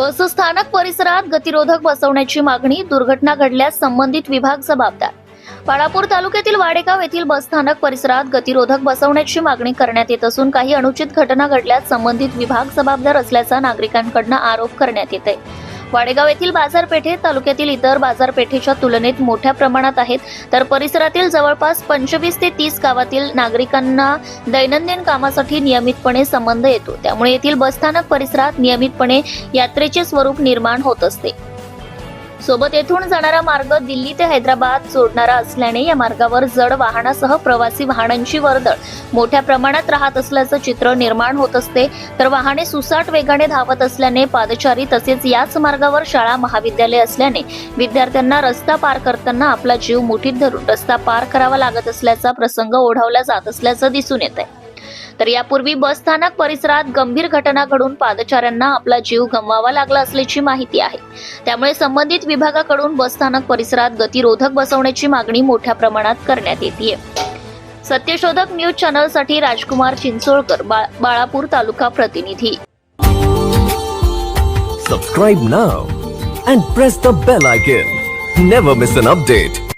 बस स्थानक परिसरात गतिरोधक बसवण्याची मागणी, दुर्घटना घडल्यास संबंधित विभाग जबाबदार। बाळापूर तालुक्यातील वाडेगाव येथील बस स्थानक परिसरात गतिरोधक बसवण्याची मागणी करण्यात येत असून काही अनुचित घटना घडल्यास संबंधित विभाग जबाबदार असल्याचा नागरिकांकडून आरोप करण्यात येत आहे। वाडेगाव येथील बाजारपेठे तालुक्यातील इतर बाजारपेठेच्या तुलनेत मोठ्या प्रमाणात आहेत, तर परिसरातील जवळपास 25 ते 30 गावातील नागरिकांना दैनंदिन कामासाठी नियमितपणे संबंध येतो। त्यामुळे येथील बसस्थानक परिसरात नियमितपणे यात्रेचे स्वरूप निर्माण होत असते। सोबत येथून जाणारा मार्ग दिल्ली ते हैदराबाद जोडणारा असल्याने या मार्गावर जड वाहनासह प्रवासी वाहनांची वर्दळ मोठ्या प्रमाणात राहत असल्याचं चित्र निर्माण होत असते, तर वाहने सुसाट वेगाने धावत असल्याने पादचारी तसेच याच मार्गावर शाळा महाविद्यालय असल्याने विद्यार्थ्यांना रस्ता पार करताना आपला जीव मुठीत धरून रस्ता पार करावा लागत असल्याचा प्रसंग ओढावला जात असल्याचं दिसून येत आहे। तर यापूर्वी बस स्थानक परिसरात गंभीर घटना घडून पादचाऱ्यांना आपला जीव गमवावा लागला असल्याची माहिती आहे। त्यामुळे संबंधित विभागाकडून बस स्थानक परिसरात गतिरोधक बसवण्याची मागणी मोठ्या प्रमाणात करण्यात येते। सत्यशोधक न्यूज चॅनलसाठी राजकुमार चिंचोळकर, बाळापूर तालुका प्रतिनिधी। Subscribe now and press the bell icon. Never miss an update.